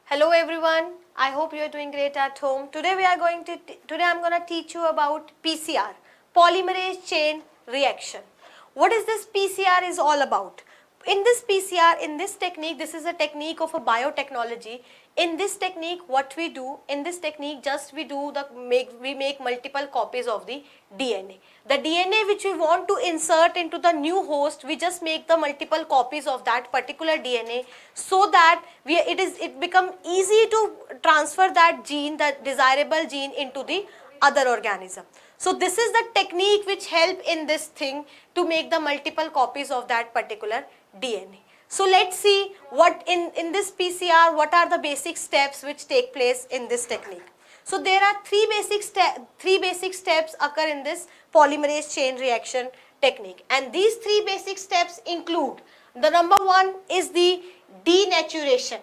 Hello everyone. I hope you are doing great at home. Today I'm going to teach you about PCR, polymerase chain reaction. What is this PCR is all about? In this PCR, in this technique, this is a technique of a biotechnology. In this technique, what we do, in this technique, just we make multiple copies of the DNA. The DNA which we want to insert into the new host, we just make the multiple copies of that particular DNA so that it become easy to transfer that gene, that desirable gene, into the other organism. So this is the technique which help in this thing to make the multiple copies of that particular DNA. So let's see what in this PCR, what are the basic steps which take place in this technique. So there are three basic steps occur in this polymerase chain reaction technique, and these three basic steps include, the number one is the denaturation.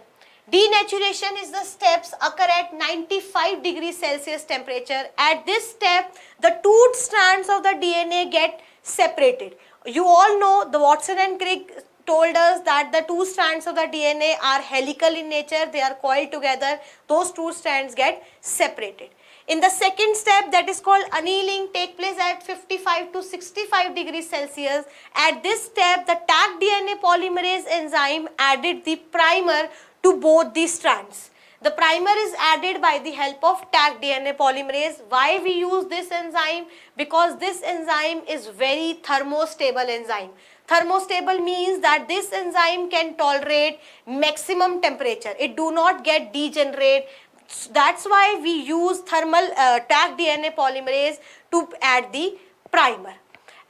Denaturation is the steps occur at 95 degrees Celsius temperature. At this step, the two strands of the DNA get separated. You all know, the Watson and Crick told us that the two strands of the DNA are helical in nature, they are coiled together, those two strands get separated. In the second step, that is called annealing, take place at 55 to 65 degrees Celsius. At this step, the Taq DNA polymerase enzyme added the primer to both the strands. The primer is added by the help of Taq DNA polymerase. Why we use this enzyme? Because this enzyme is very thermostable enzyme. Thermostable means that this enzyme can tolerate maximum temperature. It do not get degenerate. That's why we use thermal Taq DNA polymerase to add the primer.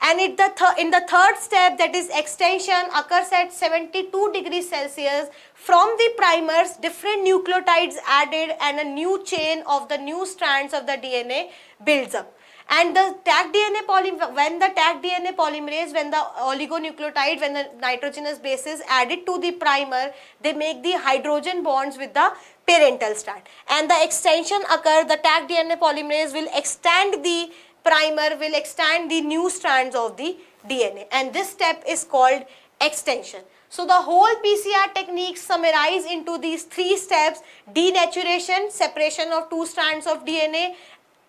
And in the third step, that is extension, occurs at 72 degrees Celsius. From the primers, different nucleotides added and a new chain of the new strands of the DNA builds up. And the Taq DNA polymerase, when the oligonucleotide, when the nitrogenous base is added to the primer, they make the hydrogen bonds with the parental strand. And the extension occur, the Taq DNA polymerase will extend the primer, will extend the new strands of the DNA, and this step is called extension. So the whole PCR technique summarized into these three steps: denaturation, separation of two strands of DNA,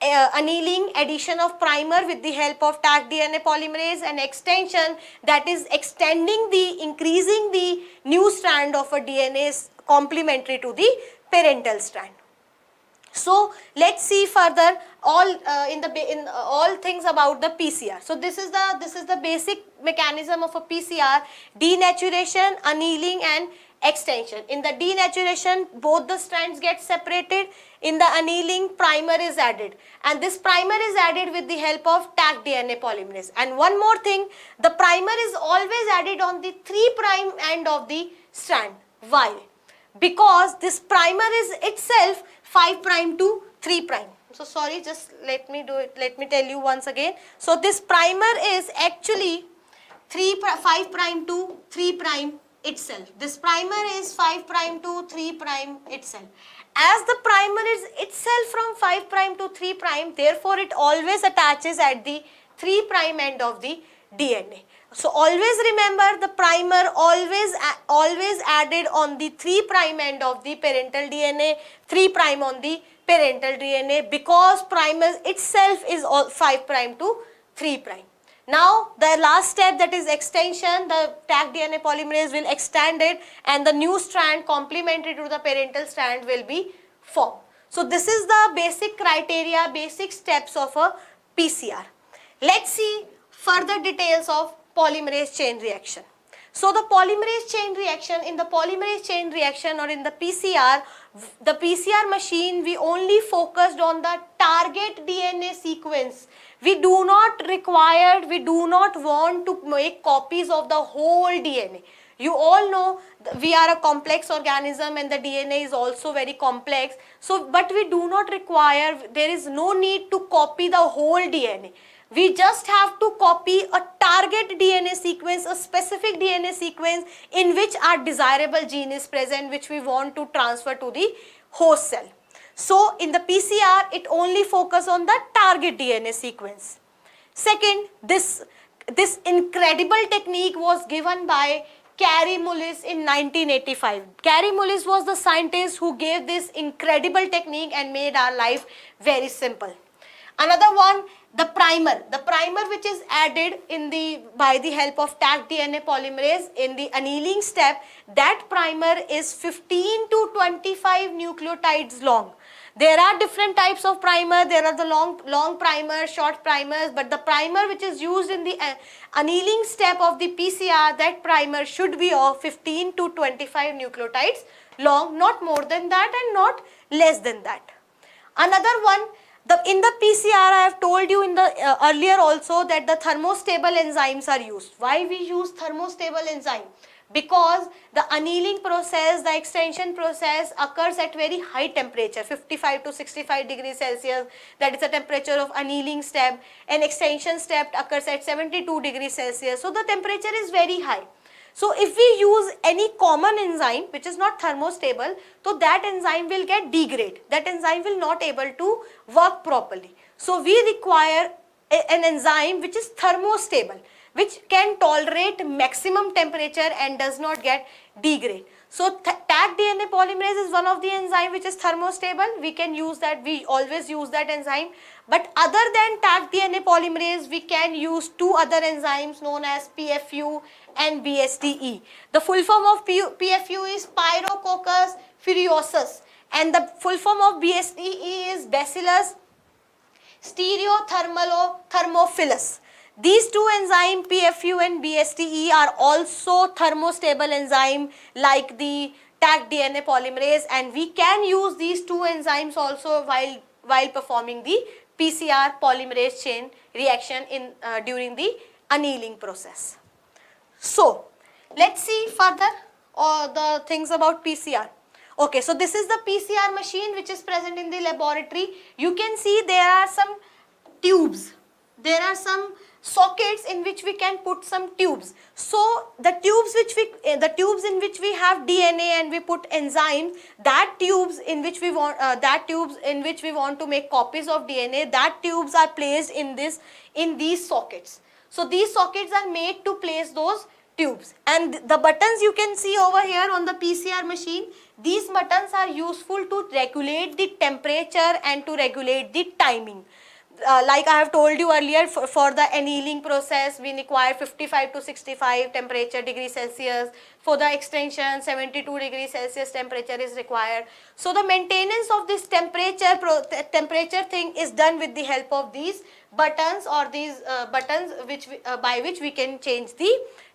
annealing, addition of primer with the help of Taq DNA polymerase, and extension, that is increasing the new strand of a DNA is complementary to the parental strand. So let's see further all things about the PCR. So this is the basic mechanism of a PCR: denaturation, annealing, and extension. In the denaturation, both the strands get separated. In the annealing, primer is added, and this primer is added with the help of Taq DNA polymerase. And one more thing, the primer is always added on the 3' end of the strand. Why? Because this primer is itself 5' to 3'. So sorry, just let me tell you once again. So this primer is actually 5' to 3' itself. This primer is 5' to 3' itself. As the primer is itself from 5' to 3', therefore it always attaches at the 3' end of the DNA. So always remember, the primer always added on the 3' end of the parental DNA, 3' on the parental DNA, because primer itself is 5' to 3'. Now the last step, that is extension, the Taq DNA polymerase will extend it and the new strand complementary to the parental strand will be formed. So this is the basic criteria, basic steps of a PCR. Let's see further details of polymerase chain reaction. So the polymerase chain reaction, in the polymerase chain reaction or in the PCR machine, we only focused on the target DNA sequence. We do not want to make copies of the whole DNA. You all know we are a complex organism and the DNA is also very complex. So, but we do not require, there is no need to copy the whole DNA. We just have to copy a target DNA sequence, a specific DNA sequence in which our desirable gene is present, which we want to transfer to the host cell. So in the PCR, it only focuses on the target DNA sequence. Second, this incredible technique was given by Kary Mullis in 1985. Kary Mullis was the scientist who gave this incredible technique and made our life very simple. Another one, the primer. The primer which is added in the by the help of Taq DNA polymerase in the annealing step, that primer is 15 to 25 nucleotides long. There are different types of primer. There are the long primer, short primers, but the primer which is used in the annealing step of the PCR, that primer should be of 15 to 25 nucleotides long, not more than that and not less than that. Another one, in the PCR, I have told you in the earlier also that the thermostable enzymes are used. Why we use thermostable enzyme? Because the annealing process, the extension process occurs at very high temperature, 55 to 65 degrees Celsius. That is the temperature of annealing step, and extension step occurs at 72 degrees Celsius. So the temperature is very high. So if we use any common enzyme which is not thermostable, so that enzyme will get degrade. That enzyme will not able to work properly. So we require an enzyme which is thermostable, which can tolerate maximum temperature and does not get degrade. So Taq DNA polymerase is one of the enzyme which is thermostable. We can use that, we always use that enzyme. But other than Taq DNA polymerase, we can use two other enzymes known as PFU and BSTE. The full form of PFU is Pyrococcus furiosus and the full form of BSTE is Bacillus stereothermophilus. These two enzymes, PFU and BSTE, are also thermostable enzyme like the Taq DNA polymerase, and we can use these two enzymes also while performing the PCR polymerase chain reaction during the annealing process. So let's see further the things about PCR. Okay, so this is the PCR machine which is present in the laboratory. You can see there are some tubes. There are some sockets in which we can put some tubes. So the tubes in which we have DNA and we put enzymes, that tubes in which we want to make copies of DNA, that tubes are placed in these sockets. So these sockets are made to place those tubes, and the buttons you can see over here on the PCR machine, these buttons are useful to regulate the temperature and to regulate the timing. Like I have told you earlier, for the annealing process we require 55 to 65 temperature degrees Celsius. For the extension, 72 degrees Celsius temperature is required. So the maintenance of this temperature thing is done with the help of these buttons, or these buttons by which we can change the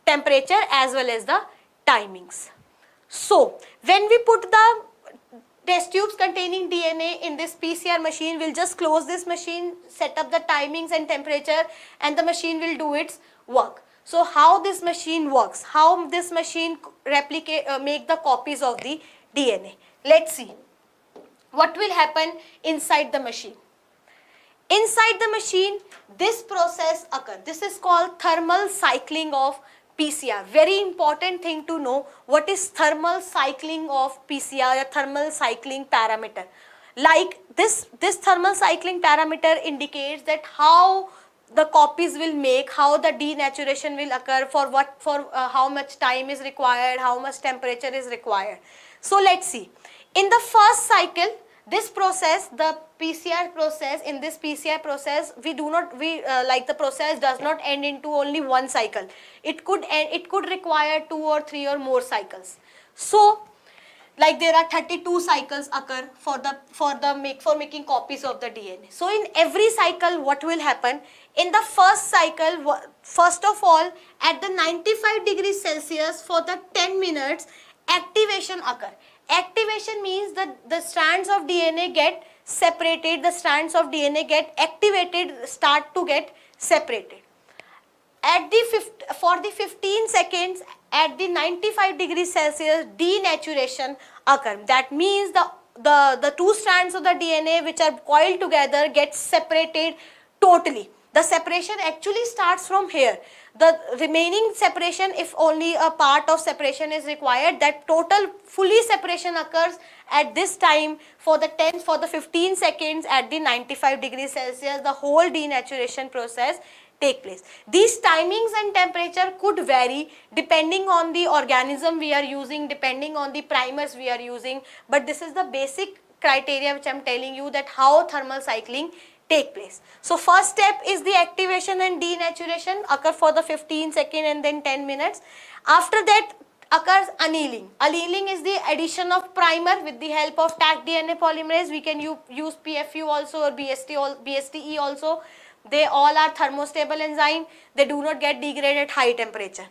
temperature as well as the timings. So when we put the test tubes containing DNA in this PCR machine, we'll just close this machine, set up the timings and temperature, and the machine will do its work. So how this machine works, how this machine make the copies of the DNA. Let's see what will happen inside the machine. Inside the machine, this process occurs. This is called thermal cycling of PCR. Very important thing to know, what is thermal cycling of PCR, a thermal cycling parameter. Like this thermal cycling parameter indicates that how the copies will make, how the denaturation will occur, for how much time is required, how much temperature is required. So let's see. In the first cycle, this process, the PCR process, in this PCR process, the process does not end into only one cycle. It could require 2 or 3 or more cycles. So, like there are 32 cycles occur for making copies of the DNA. So in every cycle, what will happen? In the first cycle, first of all, at the 95 degrees Celsius for the 10 minutes, activation occur. Activation means that the strands of DNA get separated, the strands of DNA get activated, start to get separated. For the 15 seconds at the 95 degrees Celsius, denaturation occur. That means the two strands of the DNA which are coiled together get separated totally. The separation actually starts from here. The remaining separation, if only a part of separation is required, that total fully separation occurs at this time for the 15 seconds at the 95 degrees Celsius. The whole denaturation process take place. These timings and temperature could vary depending on the organism we are using, depending on the primers we are using, but this is the basic criteria which I am telling you that how thermal cycling take place. So first step is the activation and denaturation occur for the 15 second and then 10 minutes. After that occurs annealing. Annealing is the addition of primer with the help of Taq DNA polymerase. We can use PFU also or BSTE also. They all are thermostable enzyme. They do not get degraded at high temperature.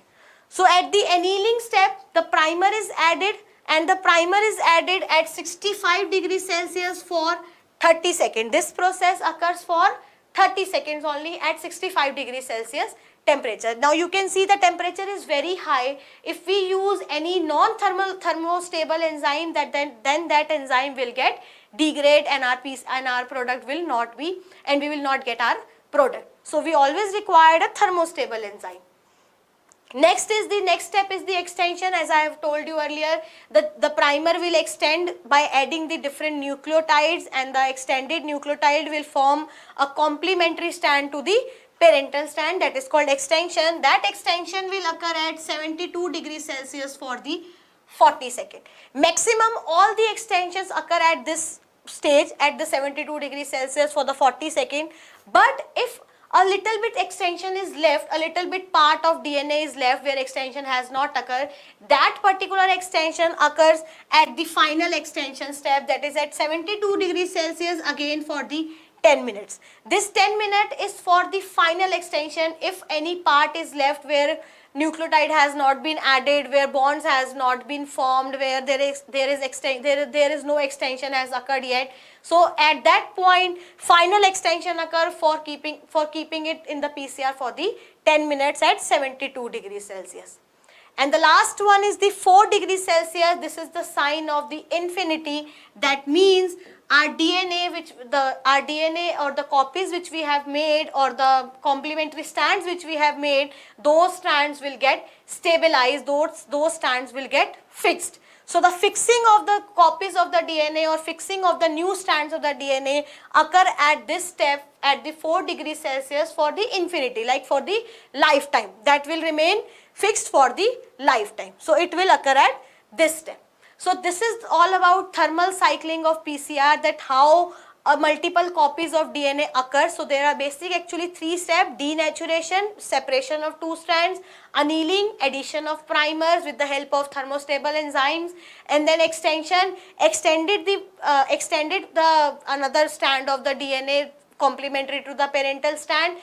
So at the annealing step, the primer is added, and the primer is added at 65 degrees Celsius for 30 seconds. This process occurs for 30 seconds only at 65 degrees Celsius temperature. Now you can see the temperature is very high. If we use any non-thermal thermostable enzyme, then that enzyme will get degrade and our product will not be, and we will not get our product. So we always required a thermostable enzyme. Next step is the extension. As I have told you earlier, the primer will extend by adding the different nucleotides, and the extended nucleotide will form a complementary strand to the parental strand, that is called extension. That extension will occur at 72 degrees Celsius for the 40 seconds. Maximum all the extensions occur at this stage at the 72 degrees Celsius for the 40 seconds. But if a little bit extension is left, a little bit part of DNA is left where extension has not occurred, that particular extension occurs at the final extension step, that is at 72 degrees Celsius again for the 10 minutes. This 10 minute is for the final extension. If any part is left where nucleotide has not been added, where bonds has not been formed, where there is no extension has occurred yet. So at that point, final extension occur for keeping it in the PCR for the 10 minutes at 72 degrees Celsius. And the last one is the 4 degrees Celsius. This is the sign of the infinity. That means our DNA or the copies which we have made, or the complementary strands which we have made, those strands will get stabilized, those strands will get fixed. So the fixing of the copies of the DNA or fixing of the new strands of the DNA occur at this step at the 4 degrees Celsius for the infinity, like for the lifetime. That will remain fixed for the lifetime. So it will occur at this step. So this is all about thermal cycling of PCR, that how multiple copies of DNA occur. So there are actually 3 steps: denaturation, separation of 2 strands; annealing, addition of primers with the help of thermostable enzymes; and then extension, extended the another strand of the DNA complementary to the parental strand.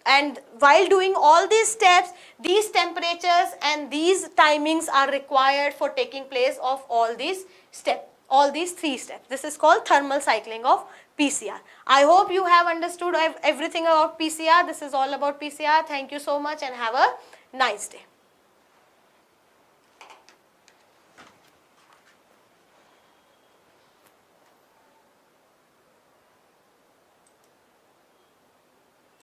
And while doing all these steps, these temperatures and these timings are required for taking place of all these steps, all these 3 steps. This is called thermal cycling of PCR. I hope you have understood everything about PCR. This is all about PCR. Thank you so much and have a nice day.